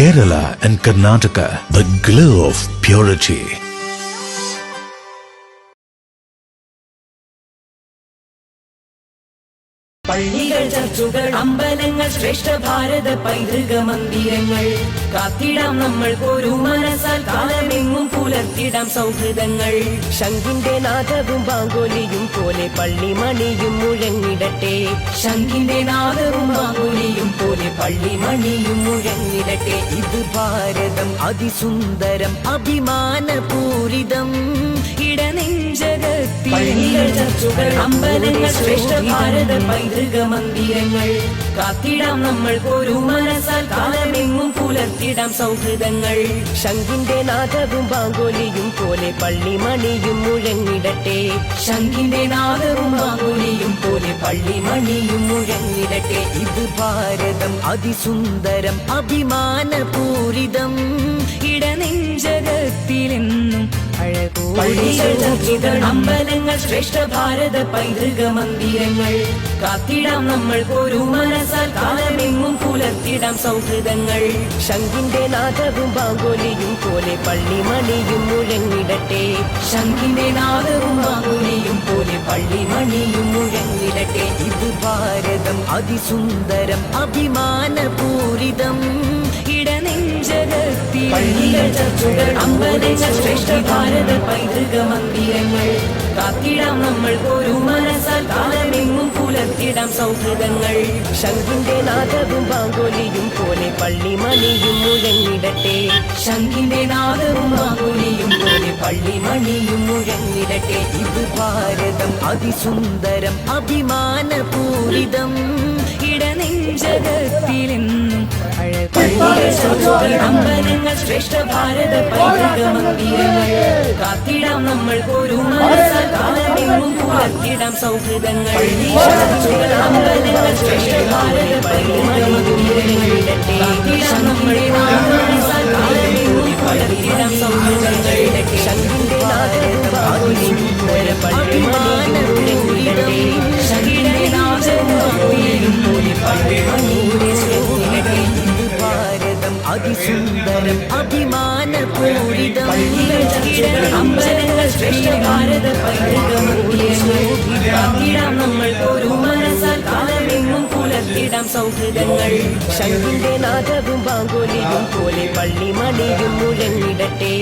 Kerala and Karnataka, the glow of purity. പള്ളികൾ ചർച്ചുകൾ അമ്പലങ്ങൾ ശ്രേഷ്ഠ ഭാരത പൈതൃക മന്ദിരങ്ങൾ കാത്തിടാം നമ്മൾ ഒരു മനസ്സാൽ കാലമെങ്ങും പുലർത്തിടാം സൗഹൃദങ്ങൾ ശംഖിന്റെ നാദവും ബാങ്കോലിയും പോലെ പള്ളിമണിയും മുഴങ്ങിടട്ടെ ശംഖിന്റെ നാദവും ബാങ്കോലിയും പോലെ പള്ളിമണിയും മുഴങ്ങിടട്ടെ ഇത് ഭാരതം അതിസുന്ദരം അഭിമാനപൂരിതം ഇടനെഞ്ചകത്തിൽ പള്ളികൾ ചർച്ചുകൾ അമ്പലങ്ങൾ ശ്രേഷ്ഠ ഭാരത പൈതൃക മന്ദിരങ്ങൾ കാത്തിടാം നമ്മൾ ഒരു മനസ്സാൽ കാലമെങ്ങും പുലർത്തിടാം സൗഹൃദങ്ങൾ ശംഖിന്റെ നാദവും ബാങ്കോലിയും പോലെ പള്ളിമണിയും മുഴങ്ങിടട്ടെ ശംഖിന്റെ നാദവും ബാങ്കോലിയും പോലെ പള്ളിമണിയും മുഴങ്ങിടട്ടെ ഇത് ഭാരതം അതിസുന്ദരം അഭിമാനപൂരിതം ഇടനെഞ്ചകത്തിലെന്നും പള്ളികൾ ചർച്ചുകൾ അമ്പലങ്ങൾ ശ്രേഷ്ഠ ഭാരത പൈതൃക മന്ദിരങ്ങൾ കാത്തിടാം നമ്മൾ ഒരു മനസ്സാൽ കാലമെങ്ങും പുലർത്തിടാം സൗഹൃദങ്ങൾ ശംഖിന്റെ നാദവും ബാങ്കോലിയും പോലെ പള്ളിമണിയും മുഴങ്ങിടട്ടെ ശംഖിന്റെ നാദവും ബാങ്കോലിയും പോലെ പള്ളിമണിയും മുഴങ്ങിടട്ടെ ഇത് ഭാരതം അതിസുന്ദരം അഭിമാനപൂരിതം ഇടനെഞ്ചകത്തിൽ പള്ളികൾ ചർച്ചുകൾ അമ്പലങ്ങൾ ശ്രേഷ്ഠ ഭാരത പൈതൃക മന്ദിരങ്ങൾ കാത്തിടാം നമ്മൾ ഒരു മനസ്സാൽ കാലമെങ്ങും പുലർത്തിടാം സൗഹൃദങ്ങൾ ശംഖിന്റെ നാദവും ബാങ്കോലിയും പോലെ പള്ളിമണിയും മുഴങ്ങിടട്ടെ ശംഖിന്റെ നാദവും ബാങ്കോലിയും പോലെ പള്ളിമണിയും മുഴങ്ങിടട്ടെ ഇത് ഭാരതം അതിസുന്ദരം അഭിമാനപൂരിതം ഇടനെഞ്ചകത്തിലെന്നും അമ്പലങ്ങൾ ശ്രേഷ്ഠ ഭാരത പൈതൃക മന്ദിരങ്ങൾ കാത്തിടാം നമ്മൾ ഒരു മനസ്സാൽ കാലമെങ്ങും പുലർത്തിടാം സൗഹൃദങ്ങൾ അമ്പലങ്ങൾ ശ്രേഷ്ഠ ഭാരത പൈതൃക മന്ദിരങ്ങൾ കാത്തിടാം നമ്മൾ മനസ്സാൽ കാലമെങ്ങും പുലർത്തിടാം സൗഹൃദങ്ങൾ ശംഖിന്റെ നാദവും ബാങ്കോലിയും പള്ളിമണിയും ശംഖിന്റെ നാദവും ബാങ്കോലിയും ഭാരതം അതിസുന്ദരം അഭിമാനപൂരിതം അമ്പലങ്ങൾ ശ്രേഷ്ഠ ഭാരത പൈതൃക മന്ദിരങ്ങൾ കാത്തിടാം നമ്മൾ ഒരു മനസ്സാൽ കാലമെങ്ങും പുലർത്തിടാം സൗഹൃദങ്ങൾ ശംഖിന്റെ നാദവും ബാങ്കോലിയും പോലെ പള്ളിമണിയും മുഴങ്ങിടട്ടെ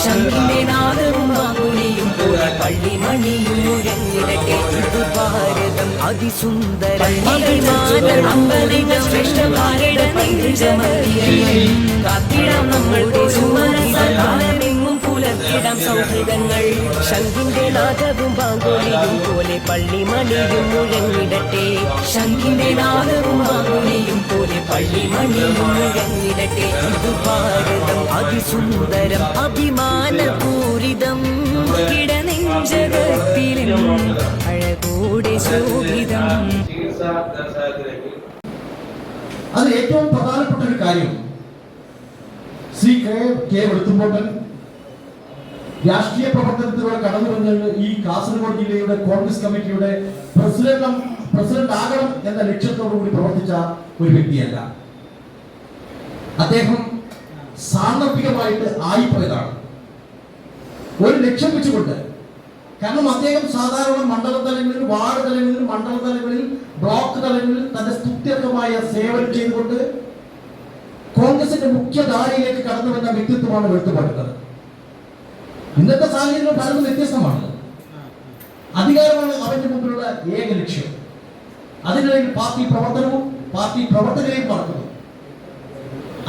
ശംഖിന്റെ നാദവും ബാങ്കോലിയും പോലെ പള്ളിമണിയും മുഴങ്ങിടട്ടെ ഇത് ഭാരതം അതിസുന്ദരം അമ്പലങ്ങൾ ശ്രേഷ്ഠ ഭാരത പൈതൃക മന്ദിരങ്ങൾ കാത്തിടാം നമ്മൾ ഒരു മനസ്സാൽ കാലമെങ്ങും പുലർത്തിടാം സൗഹൃദങ്ങൾ ശംഖിന്റെ നാദവും ബാങ്കോലിയും പോലെ പള്ളിമണിയും മുഴങ്ങിടട്ടെ ശംഖിന്റെ നാദവും ബാങ്കോലിയും പോലെ പള്ളിമണിയും മുഴങ്ങിടട്ടെ ഇത് ഭാരതം അതിസുന്ദരം അഭിമാനപൂരിതം ഇടനെഞ്ചകത്തിലും അഴകൂടെ ശോഭിതം. അത് ഏറ്റവും പ്രധാനപ്പെട്ട ഒരു കാര്യം ശ്രീ കെ വെളുത്തുമ്പോട്ടൻ രാഷ്ട്രീയ പ്രവർത്തനത്തിലൂടെ കടന്നു വന്നത് ഈ കാസർഗോഡ് ജില്ലയുടെ കോൺഗ്രസ് കമ്മിറ്റിയുടെ പ്രസിഡന്റ് ആകണം എന്ന ലക്ഷ്യത്തോടു കൂടി പ്രവർത്തിച്ച ഒരു വ്യക്തിയല്ല. അദ്ദേഹം സാന്ദർഭികമായിട്ട് ആയിപ്പോയതാണ് ഒരു ലക്ഷ്യം വെച്ചുകൊണ്ട്. കാരണം അദ്ദേഹം സാധാരണ മണ്ഡല തലങ്ങളിൽ, വാർഡ് തലങ്ങളിൽ, മണ്ഡല തലങ്ങളിൽ, ബ്ലോക്ക് തലങ്ങളിൽ തന്റെ സ്തുത്യർഹമായ സേവനം ചെയ്തുകൊണ്ട് കോൺഗ്രസിന്റെ മുഖ്യധാരയിലേക്ക് കടന്നു വന്ന വ്യക്തിത്വമാണ് വെളുത്തുപോട്ടത്. ഇന്നത്തെ സാഹചര്യം പലതും വ്യത്യസ്തമാണ്. അധികാരമാണ് അവന്റെ മുമ്പിലുള്ള ഏക ലക്ഷ്യം. അതിനിടയിൽ പാർട്ടി പ്രവർത്തനവും പാർട്ടി പ്രവർത്തകരെയും നടക്കുന്നു.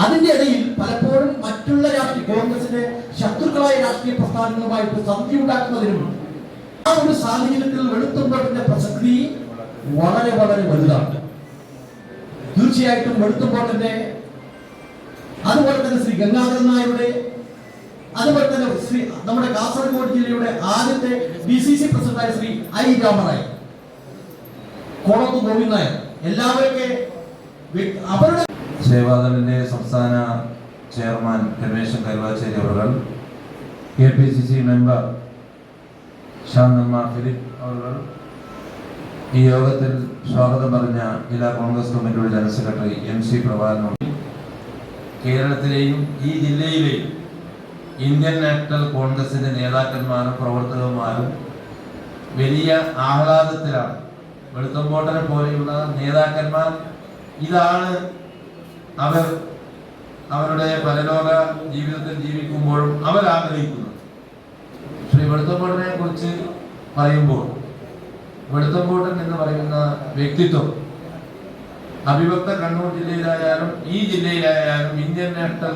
അതിന്റെ ഇടയിൽ പലപ്പോഴും മറ്റുള്ള കോൺഗ്രസിന്റെ ശത്രുക്കളായ രാഷ്ട്രീയ പ്രസ്ഥാനങ്ങളുമായിട്ട് സന്ധി ഉണ്ടാക്കുന്നതിനും ആ ഒരു സാഹചര്യത്തിൽ വെളുത്തുമ്പോട്ടന്റെ പ്രസക്തി വളരെ വളരെ വലുതാണ്. തീർച്ചയായിട്ടും വെളുത്തുമ്പോട്ടന്റെ, അതുപോലെ തന്നെ ശ്രീ ഗംഗാധരൻ നായരുടെ, അതുപോലെ തന്നെ ശ്രീ നമ്മുടെ കാസർഗോഡ് ജില്ലയുടെ ആദ്യത്തെ DCC പ്രസിഡന്റായ ശ്രീ ഐ രാമനായർ, കോളത്ത് ഗോവിന്ദൻ നായർ, എല്ലാവരൊക്കെ അവരുടെ സേവാദളിന്റെ സംസ്ഥാന ചെയർമാൻ രമേശൻ കരുവാച്ചേരി അവർ, KPCC മെമ്പർ ഷാനമ്മ ഫിലിപ്പ് അവർ, ഈ യോഗത്തിൽ സ്വാഗതം പറഞ്ഞ ജില്ലാ കോൺഗ്രസ് കമ്മിറ്റിയുടെ ജനറൽ സെക്രട്ടറി MC പ്രഭാകരൻ, കേരളത്തിലെയും ഈ ജില്ലയിലെയും ഇന്ത്യൻ നാഷണൽ കോൺഗ്രസിന്റെ നേതാക്കന്മാരും പ്രവർത്തകന്മാരും വലിയ ആഹ്ലാദത്തിലാണ്. വെളുത്തമ്പോട്ടനെ പോലെയുള്ള നേതാക്കന്മാർ ഇതാണ് അവരുടെ പരലോക ജീവിതത്തിൽ ജീവിക്കുമ്പോഴും അവർ ആഗ്രഹിക്കുന്നത്. ശ്രീ വെളുത്തമ്പോട്ടനെ കുറിച്ച് പറയുമ്പോൾ വെളുത്തമ്പോട്ടൻ എന്ന് പറയുന്ന വ്യക്തിത്വം അവിഭക്ത കണ്ണൂർ ജില്ലയിലായാലും ഈ ജില്ലയിലായാലും ഇന്ത്യൻ നാഷണൽ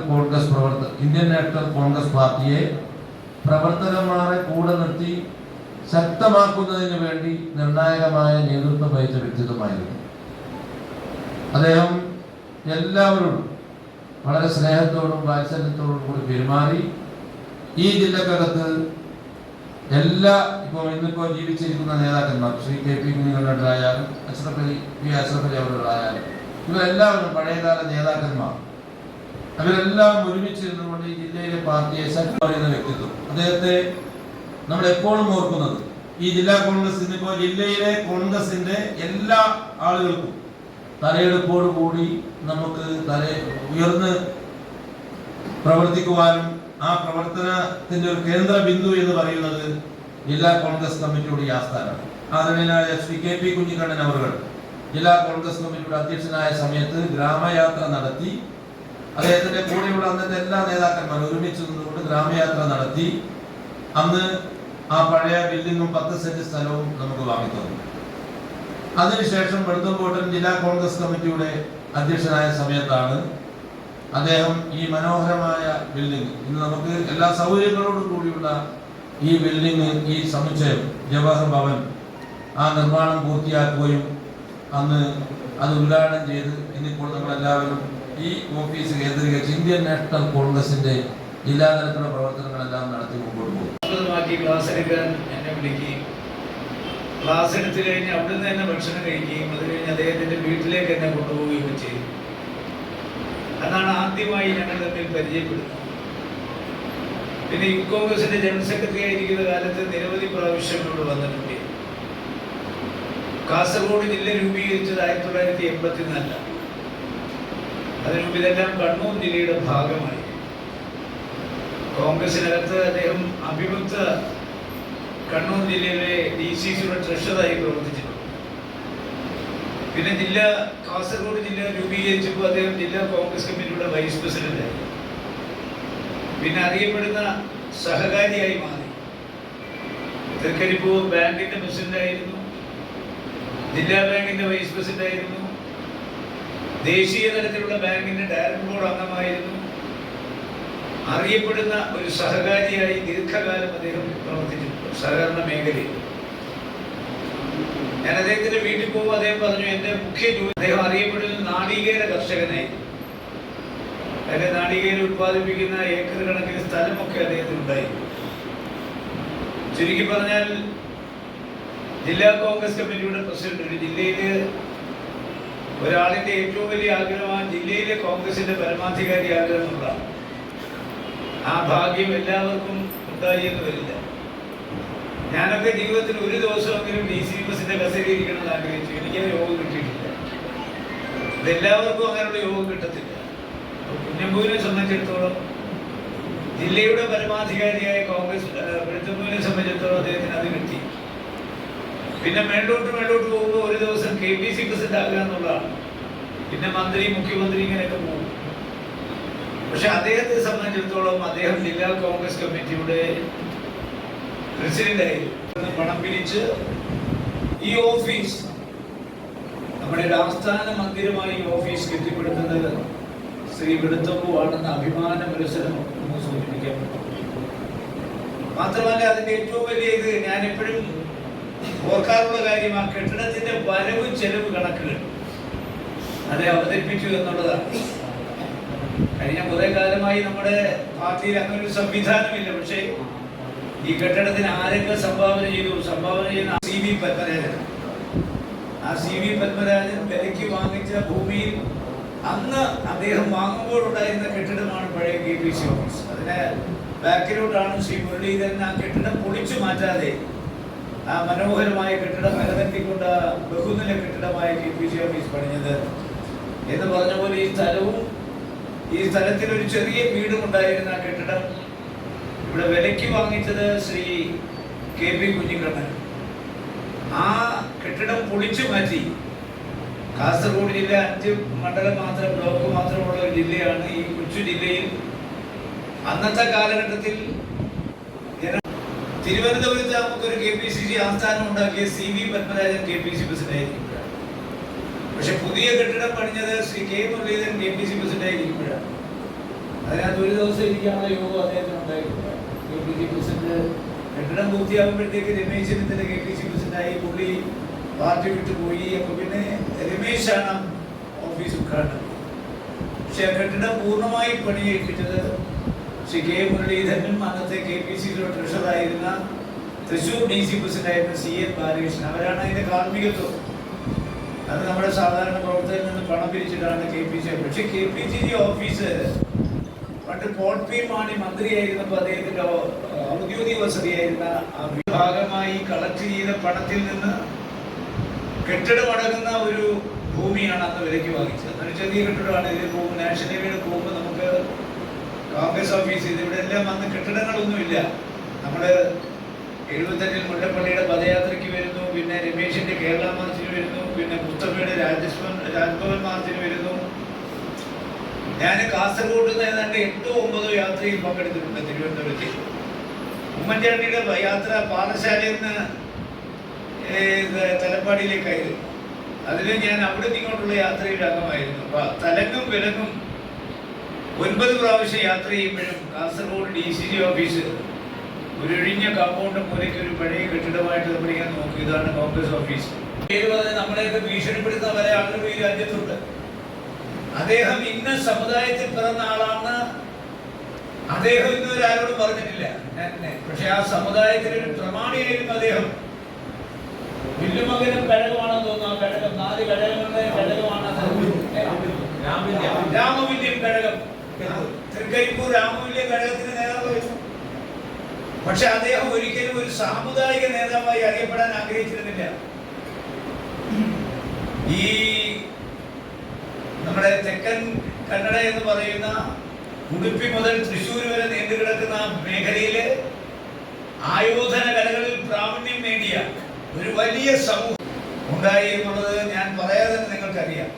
കോൺഗ്രസ് പാർട്ടിയെ പ്രവർത്തകന്മാരെ കൂടെ നിർത്തി ശക്തമാക്കുന്നതിന് വേണ്ടി നിർണായകമായ നേതൃത്വം വഹിച്ച വ്യക്തിത്വമായിരുന്നു. അദ്ദേഹം എല്ലാവരോടും വളരെ സ്നേഹത്തോടും വാത്സല്യത്തോടും കൂടി പെരുമാറി ഈ ജില്ലക്കകത്ത് ഇന്നിപ്പോ ജീവിച്ചിരിക്കുന്ന നേതാക്കന്മാർ ശ്രീ KP കുഞ്ഞിക്കണ്ണനായാലും അഷ്റഫ് അലി അവர்களായാലും ഇവരെല്ലാവരും പഴയകാല നേതാക്കന്മാർ അവരെല്ലാം ഒരുമിച്ചിരുന്നുകൊണ്ട് ഈ ജില്ലയിലെ പാർട്ടിയെ ശക്തമാക്കുന്ന വ്യക്തിത്വം. അദ്ദേഹത്തെ നമ്മൾ എപ്പോഴും ഓർക്കുന്നത് ഈ ജില്ലാ കോൺഗ്രസ് ഇന്നിപ്പോ ജില്ലയിലെ കോൺഗ്രസിന്റെ എല്ലാ ആളുകൾക്കും തലയെടുപ്പോടു കൂടി നമുക്ക് ഉയർന്ന് പ്രവർത്തിക്കുവാനും ആ പ്രവർത്തനത്തിന്റെ ഒരു കേന്ദ്ര ബിന്ദു എന്ന് പറയുന്നത് ജില്ലാ കോൺഗ്രസ് കമ്മിറ്റിയുടെ ഈ ആസ്ഥാനമാണ്. ആദരണീയനായ ശ്രീ KP കുഞ്ഞിക്കണ്ണൻ അവർ ജില്ലാ കോൺഗ്രസ് കമ്മിറ്റിയുടെ അധ്യക്ഷനായ സമയത്ത് ഗ്രാമയാത്ര നടത്തി. അദ്ദേഹത്തിന്റെ കൂടെയുള്ള അന്നത്തെ എല്ലാ നേതാക്കന്മാരും ഒരുമിച്ച് നിന്നുകൊണ്ട് ഗ്രാമയാത്ര നടത്തി. അന്ന് ആ പഴയ ബിൽഡിങ്ങും 10 സെന്റ് സ്ഥലവും നമുക്ക് വാങ്ങിത്തന്നു. അതിനുശേഷം വെളുത്തമ്പോട്ടൻ ജില്ലാ കോൺഗ്രസ് കമ്മിറ്റിയുടെ അധ്യക്ഷനായ സമയത്താണ് അദ്ദേഹം ഈ മനോഹരമായ ബിൽഡിംഗ്, ഇന്ന് നമുക്ക് എല്ലാ സൗകര്യങ്ങളോടും കൂടിയുള്ള ഈ ബിൽഡിംഗ്, ഈ സമുച്ചയം ജവഹർ ഭവൻ ആ നിർമ്മാണം പൂർത്തിയാക്കുകയും അന്ന് അത് ഉദ്ഘാടനം ചെയ്ത് ഇന്നിപ്പോൾ നമ്മളെല്ലാവരും ഈ ഓഫീസ് കേന്ദ്രീകരിച്ച് ഇന്ത്യൻ നാഷണൽ കോൺഗ്രസിന്റെ ജില്ലാതലത്തിലുള്ള പ്രവർത്തനങ്ങളെല്ലാം നടത്തി മുമ്പോട്ട് പോകും. ക്ലാസ് എടുക്കാൻ എന്നെ വിളിക്കുകയും ക്ലാസ് എടുത്തു കഴിഞ്ഞ് അവിടുന്ന് തന്നെ ഭക്ഷണം കഴിക്കുകയും അത് കഴിഞ്ഞ് അദ്ദേഹത്തിന്റെ വീട്ടിലേക്ക് എന്നെ കൊണ്ടുപോവുകയും ചെയ്തു. അതാണ് ആദ്യമായി ഞങ്ങൾ തമ്മിൽ പരിചയപ്പെടുന്നത്. പിന്നെ യൂത്ത് കോൺഗ്രസിന്റെ ജനറൽ സെക്രട്ടറി ആയിരിക്കുന്ന കാലത്ത് നിരവധി പ്രാവശ്യം ഇവിടെ വന്നിട്ടുണ്ട്. കാസർഗോഡ് ജില്ല രൂപീകരിച്ചത് 1984. അതിനുമുമ്പ് ഇതെല്ലാം കണ്ണൂർ ജില്ലയുടെ ഭാഗമായി. കോൺഗ്രസിനകത്ത് അദ്ദേഹം അവിഭക്ത കണ്ണൂർ ജില്ലയിലെ DCCയുടെ ട്രഷറായി പ്രവർത്തിച്ചിട്ടുണ്ട്. പിന്നെ കാസർഗോഡ് ജില്ല രൂപീകരിച്ചപ്പോൾ അദ്ദേഹം ജില്ലാ കോൺഗ്രസ് കമ്മിറ്റിയുടെ വൈസ് പ്രസിഡന്റായി. പിന്നെ അറിയപ്പെടുന്ന സഹകാരിയായി മാറി. തൃക്കരിപ്പൂർ ബാങ്കിന്റെ പ്രസിഡന്റായിരുന്നു, ജില്ലാ ബാങ്കിന്റെ വൈസ് പ്രസിഡന്റായിരുന്നു, ദേശീയ തലത്തിലുള്ള ബാങ്കിന്റെ ഡയറക്ടർ ബോർഡ് അംഗമായിരുന്നു. അറിയപ്പെടുന്ന ഒരു സഹകാരിയായി ദീർഘകാലം അദ്ദേഹം പ്രവർത്തിച്ചിട്ടുണ്ട് സഹകരണ മേഖലയിൽ. ഞാൻ അദ്ദേഹത്തിന്റെ വീട്ടിൽ പോകുമ്പോൾ അദ്ദേഹം പറഞ്ഞു, എന്റെ മുഖ്യ ജോലി, അദ്ദേഹം അറിയപ്പെടുന്ന നാളികേര കർഷകനായിരുന്നു. അതിന്റെ നാളികേരം ഉത്പാദിപ്പിക്കുന്ന ഏക്കർ കണക്കിന് സ്ഥലമൊക്കെ അദ്ദേഹത്തിന് ഉണ്ടായിരുന്നു. ചുരുക്കി പറഞ്ഞാൽ ജില്ലാ കോൺഗ്രസ് കമ്മിറ്റിയുടെ പ്രസിഡന്റ്, ഒരു ജില്ലയില് ഒരാളിന്റെ ഏറ്റവും വലിയ ആഗ്രഹമാണ് ജില്ലയിലെ കോൺഗ്രസിന്റെ പരമാധികാരി ആഗ്രഹം എന്നുള്ളതാണ്. ആ ഭാഗ്യം എല്ലാവർക്കും ഉണ്ടായി എന്ന് വരില്ല. ഞാനൊക്കെ ജീവിതത്തിൽ ഒരു ദിവസമെങ്കിലും DC ബസിന്റെ കസേരയിൽ ഇരിക്കണമെന്ന് ആഗ്രഹിച്ചു. എനിക്കത് യോഗം കിട്ടിയിട്ടില്ല. ഇതെല്ലാവർക്കും അങ്ങനെയുള്ള യോഗം കിട്ടത്തില്ല. കുഞ്ഞമ്പൂരിനെ സംബന്ധിച്ചിടത്തോളം ജില്ലയുടെ പരമാധികാരിയായ കോൺഗ്രസ് വെളുത്തമ്പൂരിനെ സംബന്ധിച്ചിടത്തോളം അദ്ദേഹത്തിന് അത് കിട്ടി. പിന്നെ മേലോട്ട് പോകുമ്പോൾ ഒരു ദിവസം KPC പ്രസിഡന്റ് ആകുക എന്നുള്ളതാണ്. പിന്നെ മന്ത്രി, മുഖ്യമന്ത്രി ഇങ്ങനെയൊക്കെ പോകും. പക്ഷെ അദ്ദേഹത്തെ സംബന്ധിച്ചിടത്തോളം അദ്ദേഹം ജില്ലാ കോൺഗ്രസ് കമ്മിറ്റിയുടെ പ്രസിഡന്റായിരുന്നു. പണം പിരിച്ച് ഈ ഓഫീസ് നമ്മുടെ ആസ്ഥാന മന്ദിരമായി ഈ ഓഫീസ് കെട്ടിപ്പടുക്കുന്നത് ശ്രീ വെളുത്തമ്പു ആണെന്ന അഭിമാന പുരസ്സരം സൂചിപ്പിക്കാൻ പറ്റും. മാത്രമല്ല അതിന്റെ ഏറ്റവും വലിയ ഇത് ഞാൻ എപ്പോഴും ഓർക്കാറുള്ള കാര്യം, ആ കെട്ടിടത്തിന്റെ വരവ് ചെലവ് കണക്കുകൾ അത് അവതരിപ്പിച്ചു എന്നുള്ളതാണ്. കഴിഞ്ഞ കുറെ കാലമായി നമ്മുടെ പാർട്ടിയിൽ അങ്ങനെ ഒരു സംവിധാനമില്ല. പക്ഷേ ഈ കെട്ടിടത്തിന് ആരൊക്കെ സംഭാവന ചെയ്യുന്ന CV പത്മരാജൻ. ആ CV പത്മരാജൻ വിലയ്ക്ക് വാങ്ങിച്ച ഭൂമിയിൽ അന്ന് അദ്ദേഹം വാങ്ങുമ്പോഴുണ്ടായിരുന്ന കെട്ടിടമാണ് പഴയ KPC ഓഫീസ്. അതിന് ബാക്കിലോട്ടാണ് ശ്രീ മുരളീധരൻ ആ കെട്ടിടം പൊളിച്ചു മാറ്റാതെ ആ മനോഹരമായ കെട്ടിടം നിലനിർത്തിക്കൊണ്ട് ബഹുനില കെട്ടിടമായ KPC ഓഫീസ് പണിഞ്ഞത്. എന്ന് പറഞ്ഞ പോലെ ഈ സ്ഥലവും ഈ സ്ഥലത്തിൽ ഒരു ചെറിയ വീടും ഉണ്ടായിരുന്ന കെട്ടിടം ഇവിടെ വിലയ്ക്ക് വാങ്ങിച്ചത് ശ്രീ KP കുഞ്ഞിക്കണ്ണൻ. ആ കെട്ടിടം പൊളിച്ചു മാറ്റി. കാസർഗോഡ് ജില്ല 5 മണ്ഡലം മാത്രം, ബ്ലോക്ക് മാത്രമുള്ള ഒരു ജില്ലയാണ്. ഈ കൊച്ചു ജില്ലയിൽ അന്നത്തെ കാലഘട്ടത്തിൽ തിരുവനന്തപുരത്ത് നമുക്കൊരു KPCC ആസ്ഥാനം ഉണ്ടാക്കിയ CV പത്മരാജൻ KPC പ്രസിഡന്റായിരിക്കും. പക്ഷെ പുതിയ കെട്ടിടം പണിഞ്ഞത് ശ്രീ K മുരളീധരൻ KPC പ്രസിഡന്റായിരിക്കുമ്പോഴാണ്. അതിനകത്ത് ഒരു ദിവസം ഇരിക്കാനുള്ള യോഗം അദ്ദേഹത്തിന് ഉണ്ടായിട്ടുണ്ട്. KPC പ്രസിഡന്റ് കെട്ടിടം പൂർത്തിയാകുമ്പോഴത്തേക്ക് രമേശ് ചെന്നിത്തല KPC പ്രസിഡന്റായി. പുള്ളി പാർട്ടി വിട്ടുപോയി. അപ്പൊ പിന്നെ രമേശാണ് ഓഫീസ് ഉദ്ഘാടനം. പക്ഷെ ആ കെട്ടിടം പൂർണ്ണമായി പണിയേൽപ്പിച്ചത് ശ്രീ K മുരളീധരനും അന്നത്തെ KPCCയുടെ ട്രഷറായിരുന്ന തൃശൂർ DC പ്രസിഡന്റായിരുന്ന CN ബാലകൃഷ്ണൻ. അവരാണ് അതിന്റെ കാർമ്മികത്വം. അത് നമ്മുടെ സാധാരണ പ്രവർത്തകരിൽ നിന്ന് പണം പിരിച്ചിട്ടാണ് KPCC. പക്ഷെ KPCC ഓഫീസ് പണ്ട് പോൾ പി മാണി മന്ത്രിയായിരുന്നപ്പോൾ അദ്ദേഹത്തിന്റെ ഔദ്യോഗിക വസതിയായിരുന്ന ആ ഭാഗമായി കളക്ട് ചെയ്ത പണത്തിൽ നിന്ന് കെട്ടിടമടങ്ങുന്ന ഒരു ഭൂമിയാണ് അന്ന് വിലയ്ക്ക് വാങ്ങിച്ചത്. അതൊരു ചെറിയ കെട്ടിടമാണ്. ഇതിൽ പോകും നാഷണൽ ഹൈവേയിൽ പോകുമ്പോൾ നമുക്ക് കോൺഗ്രസ് ഓഫീസ് ഇവിടെ എല്ലാം അന്ന് കെട്ടിടങ്ങളൊന്നുമില്ല. നമ്മൾ 78-ൽ മുല്ലപ്പള്ളിയുടെ പദയാത്രയ്ക്ക് വരുന്നു, പിന്നെ രമേശിന്റെ കേരള മാർച്ചിന് വരുന്നു, പിന്നെ മുസ്തഫയുടെ രാജ്ഭവൻ മാർച്ചിന് വരുന്നു. ഞാൻ കാസർഗോഡ് നിന്ന് ഏതാണ്ട് 8-9 യാത്രയിൽ പങ്കെടുത്തിട്ടുണ്ട് തിരുവനന്തപുരത്തിൽ. ഉമ്മൻചാണ്ടിയുടെ യാത്ര പാഠശാലയിൽ നിന്ന് തലപ്പാടിയിലേക്കായിരുന്നു. അതിൽ ഞാൻ അവിടെ നിങ്ങോട്ടുള്ള യാത്രയിൽ അംഗമായിരുന്നു. തലങ്ങും വിലങ്ങും 9 പ്രാവശ്യം യാത്ര ചെയ്യുമ്പോഴും കാസർഗോഡ് DCG ഓഫീസ് ഒരു ഒഴിഞ്ഞ കമ്പൗണ്ട് മൂലയ്ക്ക് ഒരു പഴയ കെട്ടിടമായിട്ട് നമ്മളിങ്ങനെ നോക്കി. ഇതാണ് കോൺഗ്രസ് ഓഫീസ്. പേര് പറഞ്ഞ് നമ്മളെയൊക്കെ ഭീഷണിപ്പെടുത്തുന്ന പല ആളുകൾ ഈ രാജ്യത്തുണ്ട്. അദ്ദേഹം ഇന്ന സമുദായത്തിൽ പിറന്ന ആളാണ് അദ്ദേഹം ഇന്നുവരെ ആരോടും പറഞ്ഞിട്ടില്ല. പക്ഷെ ആ സമുദായത്തിലൊരു പ്രമാണിയായിരുന്നു അദ്ദേഹം. വില്ലുമകനും കഴകമാണെന്ന് തോന്നുന്നു. ആ കഴകം 4 കഴകങ്ങളുടെ കഴകമാണ് രാമവില്യം കഴകം. തൃക്കരിപ്പൂർ രാമവില്യം കഴകത്തിന് നേതാവായിരുന്നു. പക്ഷെ അദ്ദേഹം ഒരിക്കലും ഒരു സാമുദായിക നേതാവായി അറിയപ്പെടാൻ ആഗ്രഹിച്ചിരുന്നില്ല. ഈ നമ്മുടെ തെക്കൻ കന്നഡ എന്ന് പറയുന്ന ഉടുപ്പി മുതൽ തൃശ്ശൂർ വരെ നീണ്ടു കിടക്കുന്ന മേഖലയിലെ ആയോധന കലകളിൽ പ്രാവീണ്യം നേടിയ ഒരു വലിയ സമൂഹം ഉണ്ടായി എന്നുള്ളത് ഞാൻ പറയാതെ തന്നെ നിങ്ങൾക്കറിയാം.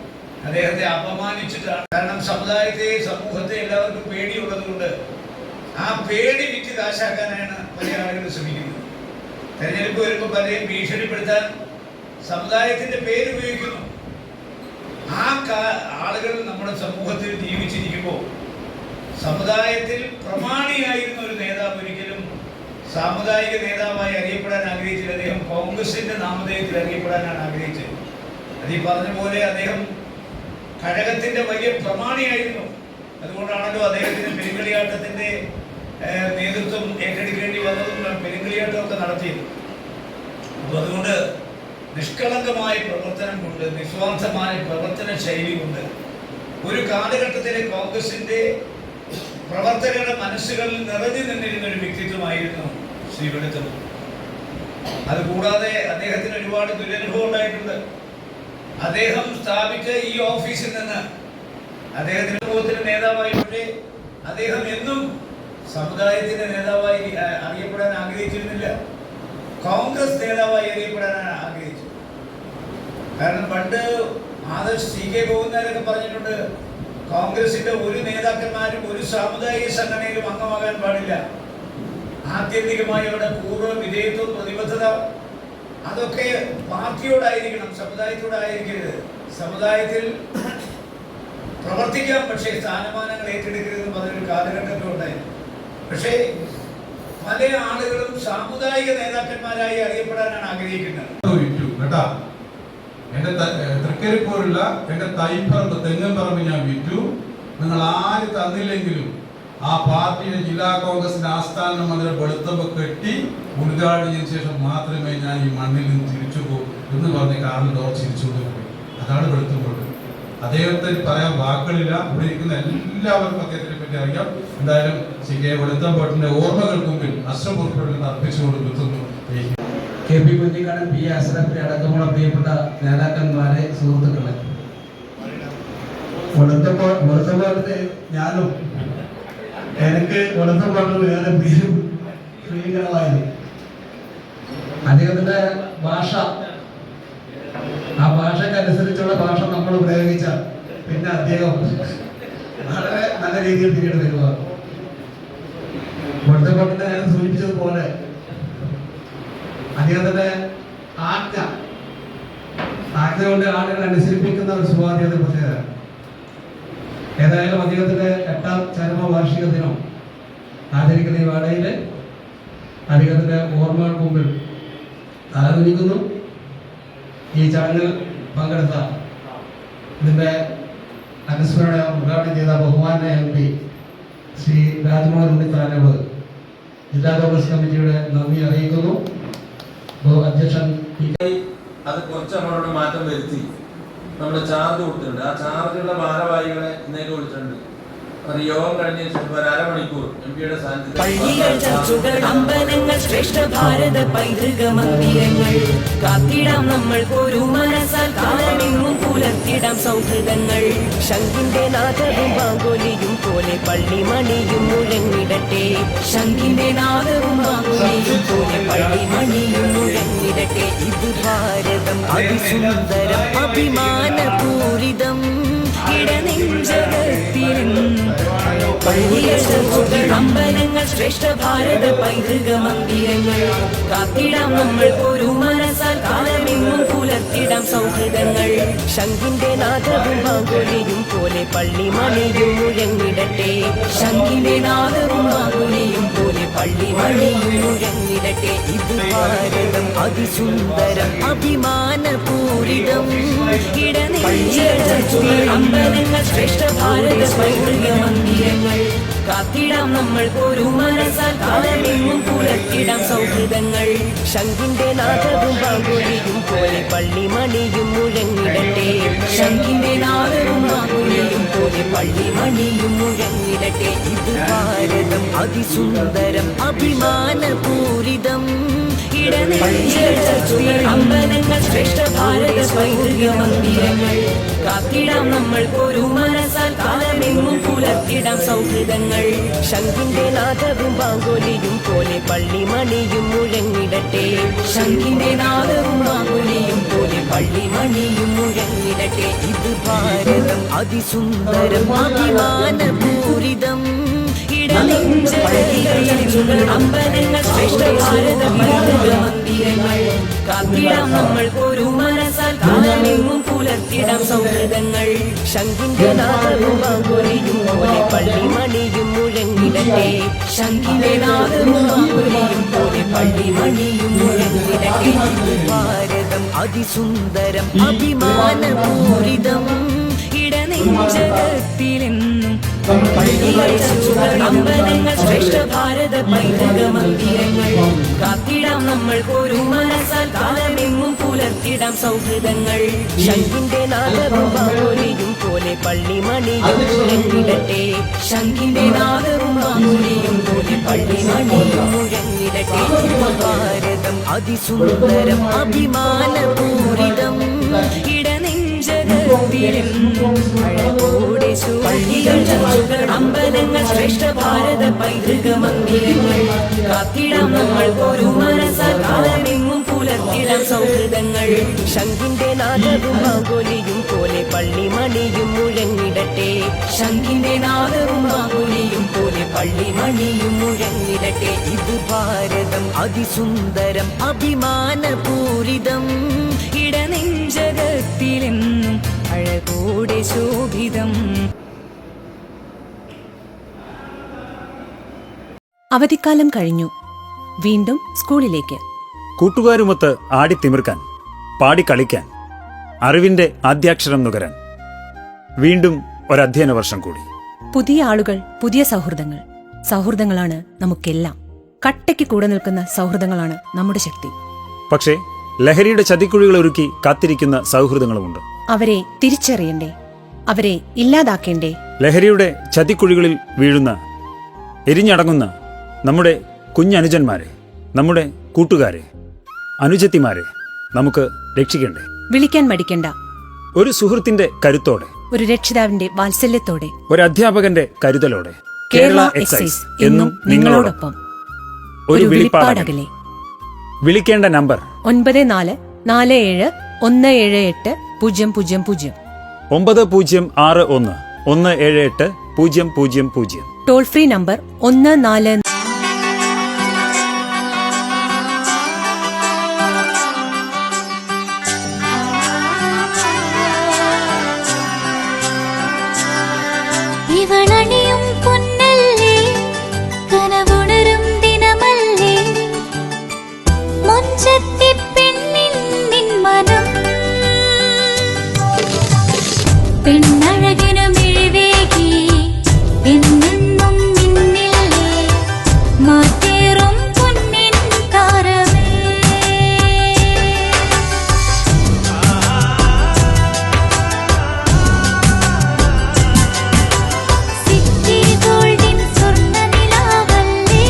അദ്ദേഹത്തെ അപമാനിച്ചിട്ടാണ്. കാരണം സമുദായത്തെ, സമൂഹത്തെ എല്ലാവർക്കും പേടിയുള്ളത് കൊണ്ട് ആ പേടി വിറ്റ് കാശാക്കാനാണ് പല ആളുകൾ ശ്രമിക്കുന്നത്. തെരഞ്ഞെടുപ്പ് വരുമ്പോൾ പലരെയും ഭീഷണിപ്പെടുത്താൻ സമുദായത്തിന്റെ പേര് ഉപയോഗിക്കുന്നു. ആ ആളുകൾ നമ്മുടെ സമൂഹത്തിൽ ജീവിച്ചിരിക്കുമ്പോൾ സമുദായത്തിൽ പ്രമാണിയായിരുന്ന ഒരു നേതാവ് ഒരിക്കലും സാമുദായിക നേതാവായി അറിയപ്പെടാൻ ആഗ്രഹിച്ചില്ല. അദ്ദേഹം കോൺഗ്രസിന്റെ നാമധേയത്തിൽ അറിയപ്പെടാനാണ് ആഗ്രഹിച്ചത്. അത് ഈ പറഞ്ഞ പോലെ അദ്ദേഹം കഴകത്തിന്റെ വലിയ പ്രമാണിയായിരുന്നു. അതുകൊണ്ടാണല്ലോ അദ്ദേഹത്തിന് പെരുങ്കളിയാട്ടത്തിന്റെ നേതൃത്വം ഏറ്റെടുക്കേണ്ടി വന്നതും പെരുങ്കളിയാട്ടമൊക്കെ നടത്തിയത്. അപ്പോൾ അതുകൊണ്ട് നിഷ്കളങ്കമായ പ്രവർത്തനം കൊണ്ട്, നിസ്വാർത്ഥമായ പ്രവർത്തന ശൈലി കൊണ്ട് ഒരു കാലഘട്ടത്തിലെ കോൺഗ്രസിന്റെ പ്രവർത്തകരുടെ മനസ്സുകളിൽ നിറഞ്ഞു നിന്നിരുന്ന ഒരു വ്യക്തിത്വമായിരുന്നു ശ്രീ വെളുത്തൂർ. അതുകൂടാതെ അദ്ദേഹത്തിന് ഒരുപാട് ദുരനുഭവം ഉണ്ടായിട്ടുണ്ട്. അദ്ദേഹം സ്ഥാപിച്ച ഈ ഓഫീസിൽ നിന്ന് അദ്ദേഹത്തിന്റെ സമൂഹത്തിന്റെ നേതാവായി, പക്ഷേ അദ്ദേഹം എന്നും സമുദായത്തിന്റെ നേതാവായി അറിയപ്പെടാൻ ആഗ്രഹിച്ചിരുന്നില്ല. കോൺഗ്രസ് നേതാവായി അറിയപ്പെടാനാണ് ആഗ്രഹിച്ചത്. കാരണം പണ്ട് ആദർശ് CK ഗോവിന്ദനൊക്കെ പറഞ്ഞിട്ടുണ്ട്, കോൺഗ്രസിന്റെ ഒരു നേതാക്കന്മാരും ഒരു സാമുദായിക സംഘടനയിലും അംഗമാകാൻ പാടില്ല. ആത്യന്തികമായി അവരുടെ പൂർവ്വ വിധേയത്വം, പ്രതിബദ്ധത അതൊക്കെ പാർട്ടിയോടായിരിക്കണം, സമുദായത്തോടായിരിക്കരുത്. സമുദായത്തിൽ പ്രവർത്തിക്കാം, പക്ഷേ സ്ഥാനമാനങ്ങൾ ഏറ്റെടുക്കരുതെന്ന് പറഞ്ഞൊരു കാലഘട്ടമൊക്കെ ഉണ്ടായിരുന്നു. പക്ഷേ പല ആളുകളും സാമുദായിക നേതാക്കന്മാരായി അറിയപ്പെടാനാണ് ആഗ്രഹിക്കുന്നത്. കേട്ടാ, എന്റെ തൃക്കരിപ്പൂരുള്ള എന്റെ തൈപ്പറമ്പ് തെങ്ങൻപറമ്പ് ഞാൻ വിറ്റു. നിങ്ങൾ ആര് തന്നില്ലെങ്കിലും ആ പാർട്ടിയുടെ ജില്ലാ കോൺഗ്രസിന്റെ ആസ്ഥാനം അതിനെ വെളുത്തമ്പ് കെട്ടി ഉദ്ഘാടനത്തിന് ശേഷം മാത്രമേ ഞാൻ ഈ മണ്ണിൽ നിന്ന് തിരിച്ചു പോകും എന്ന് പറഞ്ഞ് കാറിൽ ഡോർ തിരിച്ചുകൊണ്ട് പോയി. അതാണ് വെളുത്തമ്പോട്ട്. അദ്ദേഹത്തെ പറയാൻ വാക്കുകളില്ല. ഇവിടെ ഇരിക്കുന്ന എല്ലാവർക്കും അദ്ദേഹത്തിനെ പറ്റി അറിയാം. എന്തായാലും CK വെളുത്തമ്പോട്ടിന്റെ ഓർമ്മകൾക്ക് മുമ്പിൽ അശ്രപുറപ്പെടുന്ന അർപ്പിച്ചുകൊണ്ട് നിർത്തുന്നു. KP Kunhikannan, P. അഷ്റഫ് അടക്കമുള്ള പ്രിയപ്പെട്ട നേതാക്കന്മാരെ, സുഹൃത്തുക്കളെ, വെളുത്തപ്പോൾ വെളുത്തപ്പാടത്തെ ഞാനും എനിക്ക് വെളുത്തപ്പാട് വേറെ പ്രിയങ്കരമായിരുന്നു. അദ്ദേഹത്തിന്റെ ഭാഷ, ആ ഭാഷക്കനുസരിച്ചുള്ള ഭാഷ നമ്മൾ പ്രയോഗിച്ച പിന്നെ അദ്ദേഹം വളരെ നല്ല രീതിയിൽ പിന്നീട് വരുവാണ്. വെളുത്തപ്പാട്ടിനെ ഞാൻ സൂചിപ്പിച്ചതുപോലെ അദ്ദേഹത്തിന്റെ ആജ്ഞ കൊണ്ട് ആളുകളെ അനുസരിപ്പിക്കുന്ന ഒരു സ്വാധീനത്തെ പ്രത്യേകത. ഏതായാലും അദ്ദേഹത്തിന്റെ 8ാം ചരമവാർഷിക ദിനം ആചരിക്കുന്ന ഈ വേളയില് അദ്ദേഹത്തിന്റെ ഓർമ്മകൾക്ക് മുമ്പിൽ ആലോചിക്കുന്നു. ഈ ചടങ്ങിൽ പങ്കെടുത്ത ഇതിന്റെ അനുസ്മരണ ഉദ്ഘാടനം ചെയ്ത ബഹുമാന MP ശ്രീ രാജ്മോഹൻ ഉണ്ണിത്താനോട് ജില്ലാ കോൺഗ്രസ് കമ്മിറ്റിയുടെ നന്ദി അറിയിക്കുന്നു. അധ്യക്ഷൻ അത് കുറച്ച് നമ്മളോട് മാറ്റം വരുത്തി നമ്മൾ ചാർജ് കൊടുത്തിട്ടുണ്ട്. ആ ചാർജുള്ള ഭാരവാഹികളെ ഇന്നേക്ക് വിളിച്ചിട്ടുണ്ട്. ഒരു യോഗം കഴിഞ്ഞ ശേഷം ഒരു അരമണിക്കൂർ MP-യുടെ പള്ളികൾ, ചർച്ചുകൾ, അമ്പലങ്ങൾ, ശ്രേഷ്ഠ ഭാരത പൈതൃക മന്ദിരങ്ങൾ കാത്തിടാം നമ്മൾക്കൊരു മനസ്സാൽ കാലമെങ്ങും പുലർത്തിടാം സൗഹൃദങ്ങൾ. ശംഖിന്റെ നാദവും ബാങ്കൊലിയും പോലെ പള്ളിമണിയും മുഴങ്ങിടട്ടെ. ശംഖിന്റെ നാദവും ബാങ്കൊലിയും പോലെ പള്ളിമണിയും മുഴങ്ങിടട്ടെ. ഇത് ഭാരതം അതിസുന്ദരം അഭിമാനപൂരിതം ഇടനെഞ്ചകത്തിരുന്ന് പള്ളികൾ, ചർച്ചുകൾ, അമ്പലങ്ങൾ, ശ്രേഷ്ഠ ഭാരത പൈതൃക മന്ദിരങ്ങൾ കാത്തിടാം നമ്മൾക്കൊരു മനസ്സാൽ കാലമെങ്ങും പുലർത്തിടാം സൗഹൃദങ്ങൾ. ശംഖിന്റെ നാദവും ബാങ്കൊലിയും പോലെ പള്ളിമണിയും മുഴങ്ങിടട്ടെ. ശംഖിന്റെ നാദവും ബാങ്കൊലിയും പോലെ പള്ളിമണിയും മുഴങ്ങിടട്ടെ. ഇത് ഭാരതം അതിസുന്ദരം അഭിമാനപൂരിതം ഇടനെഞ്ചകത്തിരുന്ന് അമ്പലങ്ങൾ, ശ്രേഷ്ഠ ഭാരത പൈതൃക മന്ദിരങ്ങൾ കാത്തിടാം നമ്മൾക്കൊരു മനസ്സാൽ കാലമെങ്ങും പുലർത്തിടാം സൗഹൃദങ്ങൾ. ശംഖിന്റെ നാദവും ബാങ്കൊലിയും പോലെ പള്ളിമണിയും മുഴങ്ങിടട്ടെ. ശംഖിന്റെ നാദവും ബാങ്കൊലിയും പോലെ പള്ളിമണിയും മുഴങ്ങിടട്ടെ. ഇത് ഭാരതം അതിസുന്ദരം അഭിമാനപൂരിതം ഇടനെഞ്ചകത്തിരുന്ന് അമ്പലങ്ങൾ, ശ്രേഷ്ഠ ഭാരത പൈതൃക മന്ദിരങ്ങൾ കാത്തിടാം നമ്മൾക്കൊരു മനസ്സാൽ കാലമെങ്ങും പുലർത്തിടാം സൗഹൃദങ്ങൾ. ശംഖിന്റെ നാദവും ബാങ്കൊലിയും പോലെ പള്ളിമണിയും മുഴങ്ങിടട്ടെ. ശംഖിന്റെ നാദവും ബാങ്കൊലിയും പോലെ പള്ളിമണിയും മുഴങ്ങിടട്ടെ. ഇത് ഭാരതം അതിസുന്ദരം അഭിമാനപൂരിതം ഇടനെഞ്ചകത്തിരുന്ന് അമ്പലങ്ങൾ, ശ്രേഷ്ഠ ഭാരത പൈതൃക മന്ദിരങ്ങൾ കാത്തിടാം നമ്മൾക്കൊരു മനസ്സാൽ കാലമെങ്ങും പുലർത്തിടാം സൗഹൃദങ്ങൾ. ശംഖിന്റെ നാദവും ബാങ്കൊലിയും പോലെ പള്ളിമണിയും മുഴങ്ങിടട്ടെ. ശംഖിന്റെ നാദവും ബാങ്കൊലിയും പോലെ പള്ളിമണിയും മുഴങ്ങിടട്ടെ. ഇത് ഭാരതം അതിസുന്ദരം അഭിമാനപൂരിതം ഇടനെഞ്ചകത്തിലെന്നും പള്ളികൾ, ചർച്ചുകൾ, അമ്പലങ്ങൾ, ശ്രേഷ്ഠ ഭാരത പൈതൃക മന്ദിരങ്ങൾ കാത്തിടാം നമ്മൾക്കൊരു മനസ്സാൽ കാലമെങ്ങും പുലർത്തിടാം സൗഹൃദങ്ങൾ. ശംഖിന്റെ നാദവും ബാങ്കൊലിയും പോലെ പള്ളിമണിയും മുഴങ്ങിടട്ടെ. ശംഖിന്റെ നാദവും ബാങ്കൊലിയും പോലെ പള്ളിമണിയും മുഴങ്ങിടട്ടെ. ഭാരതം അതിസുന്ദരം അഭിമാനപൂരിതം ഇടനെഞ്ചകത്തിരുന്ന് അഴകോടെ പള്ളികൾ, ചർച്ചുകൾ, അമ്പലങ്ങൾ, ശ്രേഷ്ഠ ഭാരത പൈതൃക മന്ദിരങ്ങൾ കാത്തിടാം നമ്മൾക്കൊരു മനസ്സാൽ കാലമെങ്ങും പുലർത്തിടാം സൗഹൃദങ്ങൾ. ശംഖിന്റെ നാദവും ബാങ്കൊലിയും പോലെ പള്ളിമണിയും മുഴങ്ങിടട്ടെ. ശംഖിന്റെ നാദവും ബാങ്കൊലിയും പോലെ പള്ളിമണിയും മുഴങ്ങിടട്ടെ. ഇത് ഭാരതം അതിസുന്ദരം അഭിമാനപൂരിതം ഇടനെഞ്ചകത്തിലെന്നും അഴകോടെ ശോഭിതം. അവധിക്കാലം കഴിഞ്ഞു. വീണ്ടും സ്കൂളിലേക്ക്. കൂട്ടുകാരുമൊത്ത് ആടിത്തിമിർക്കാൻ, പാടിക്കളിക്കാൻ, അറിവിന്റെ ആദ്യാക്ഷരം നുകരാൻ. വീണ്ടും ഒരധ്യയന വർഷം കൂടി. പുതിയ ആളുകൾ, പുതിയ സൗഹൃദങ്ങൾ. സൗഹൃദങ്ങളാണ് നമുക്കെല്ലാം. കട്ടയ്ക്ക് കൂടെ നിൽക്കുന്ന സൗഹൃദങ്ങളാണ് നമ്മുടെ ശക്തി. പക്ഷേ ലഹരിയുടെ ചതിക്കുഴികൾ ഒരുക്കി കാത്തിരിക്കുന്ന സൗഹൃദങ്ങളുമുണ്ട്. അവരെ തിരിച്ചറിയണ്ടേ? അവരെ ഇല്ലാതാക്കേണ്ടേ? ലഹരിയുടെ ചതിക്കുഴികളിൽ വീഴുന്ന, എരിഞ്ഞടങ്ങുന്ന നമ്മുടെ കുഞ്ഞനുജന്മാരെ, നമ്മുടെ കൂട്ടുകാരെ, അനുജത്തിമാരെ നമുക്ക് രക്ഷിക്കണ്ടേ? വിളിക്കാൻ മടിക്കണ്ട. ഒരു സുഹൃത്തിന്റെ കരുത്തോടെ ഒരു രക്ഷിതാവിന്റെ വാത്സല്യത്തോടെ, ഒരു അധ്യാപകന്റെ കരുതലോടെ. കേരള എക്സൈസ് എന്നും നിങ്ങളോടൊപ്പം. ഒരു വിളിപ്പാടകലെ. വിളിക്കേണ്ട നമ്പർ 9447178000. 9061178000. Toll free number 14. ഇവളണിയും പൊന്നല്ലേ, കനവുണരും ദിനമല്ലേ, മുഞ്ചത്തി പെണ്ണിൻ മനം, പെണ്ണഴകിനു മിഴിവേകി എന്നെന്നും മിന്നില്ലേ, മാറ്റേറും പൊന്നിൻ താരമേ. സിറ്റി ഗോൾഡിൻ സ്വർണ്ണനിലാവല്ലേ,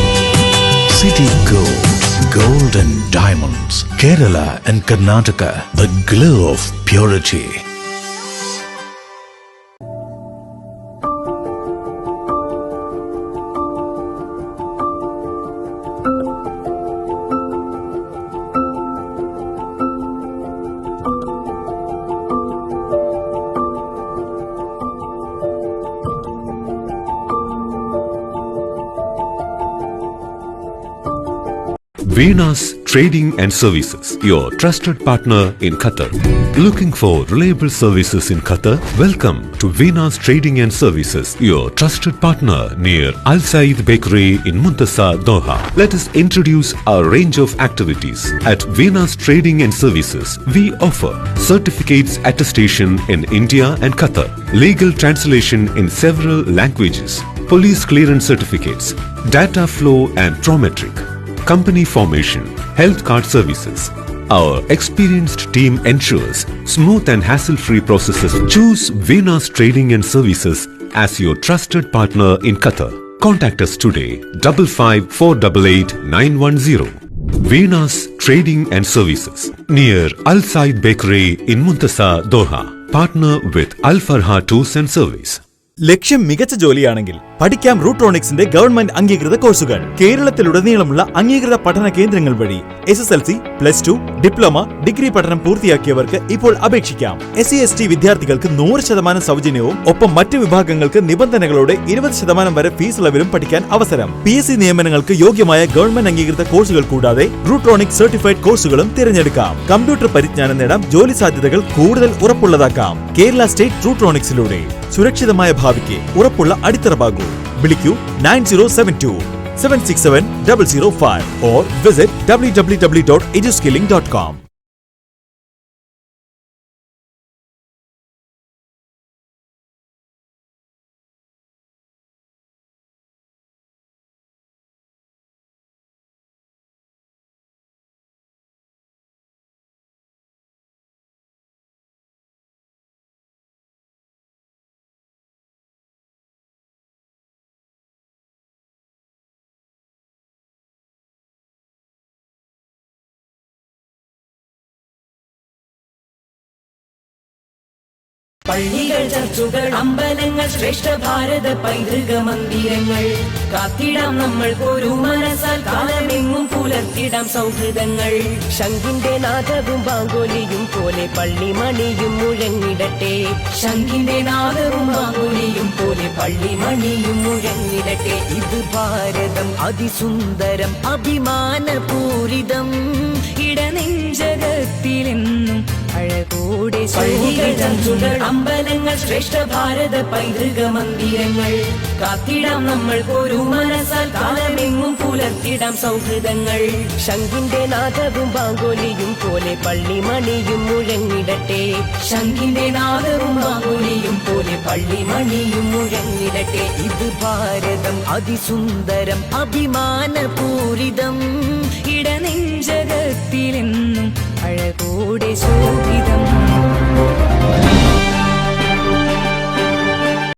City Gold, Gold and Diamonds, Kerala and Karnataka, the glow of purity. Venus Trading and Services, your trusted partner in Qatar. Looking for reliable services in Qatar? Welcome to Venus Trading and Services, your trusted partner near Al Said Bakery in Muntasa, Doha. Let us introduce our range of activities. At Venus Trading and Services, we offer certificates attestation in India and Qatar, legal translation in several languages, police clearance certificates, data flow and Prometric, company formation, health card services. Our experienced team ensures smooth and hassle-free processes. Choose Venus Trading and Services as your trusted partner in Qatar. Contact us today, 55488910. Venus Trading and Services, near Al Said Bakery in Muntasa, Doha. Partner with Al Farha Tours and Service. ലക്ഷ്യം മികച്ച ജോലിയാണെങ്കിൽ പഠിക്കാം റൂട്രോണിക്സിന്റെ government അംഗീകൃത കോഴ്സുകൾ. കേരളത്തിലുടനീളമുള്ള അംഗീകൃത പഠന കേന്ദ്രങ്ങൾ വഴി SSLC, +2, diploma, degree പഠനം പൂർത്തിയാക്കിയവർക്ക് ഇപ്പോൾ അപേക്ഷിക്കാം. SC/ST വിദ്യാർത്ഥികൾക്ക് 100% സൗജന്യവും ഒപ്പം മറ്റ് വിഭാഗങ്ങൾക്ക് നിബന്ധനകളോടെ 20% വരെ ഫീസ് ഇളവിലും പഠിക്കാൻ അവസരം. PSC നിയമനങ്ങൾക്ക് യോഗ്യമായ ഗവൺമെന്റ് അംഗീകൃത കോഴ്സുകൾ കൂടാതെ റൂട്രോണിക്സ് സർട്ടിഫൈഡ് കോഴ്സുകളും തിരഞ്ഞെടുക്കാം. കമ്പ്യൂട്ടർ പരിജ്ഞാനം നേടാം, ജോലി സാധ്യതകൾ കൂടുതൽ ഉറപ്പുള്ളതാക്കാം. കേരള സ്റ്റേറ്റ് റൂട്രോണിക്സിലൂടെ സുരക്ഷിതമായ ഭാവിക്ക് ഉറപ്പുള്ള അടിത്തറ. വിളിക്കൂ 9072-767-005 or visit www.eduskilling.com. പള്ളികൾ, ചർച്ചുകൾ, അമ്പലങ്ങൾ, ശ്രേഷ്ഠ ഭാരത പൈതൃക മന്ദിരങ്ങൾ കാത്തിടാം നമ്മൾ ഒരു മനസ്സാൽ, കാലമെങ്ങും പുലർത്തിടാം സൗഹൃദങ്ങൾ. ശംഖിന്റെ നാദവും ബാങ്കോലിയും പോലെ പള്ളിമണിയും മുഴങ്ങിടട്ടെ. ശംഖിന്റെ നാദവും ബാങ്കോലിയും പോലെ പള്ളിമണിയും മുഴങ്ങിടട്ടെ. ഇത് ഭാരതം അതിസുന്ദരം അഭിമാനപൂരിതം, ഇടനെഞ്ചകത്തിലെന്നും അഴകൂടെ. പള്ളികൾ, ചർച്ചുകൾ, അമ്പലങ്ങൾ, ശ്രേഷ്ഠ ഭാരത പൈതൃക മന്ദിരങ്ങൾ കാത്തിടാം നമ്മൾ ഒരു മനസ്സാൽ, കാലമെങ്ങും പുലർത്തിടാം സൗഹൃദങ്ങൾ. ശംഖിന്റെ നാദവും ബാങ്കോലിയും പോലെ പള്ളിമണിയും മുഴങ്ങിടട്ടെ. ശംഖിന്റെ നാദവും ബാങ്കോലിയും പോലെ പള്ളിമണിയും മുഴങ്ങിടട്ടെ. ഇത് ഭാരതം അതിസുന്ദരം അഭിമാനപൂരിതം, ഇടനെഞ്ചകത്തിലെന്നും അഴകൂടെ ശോഭിതം.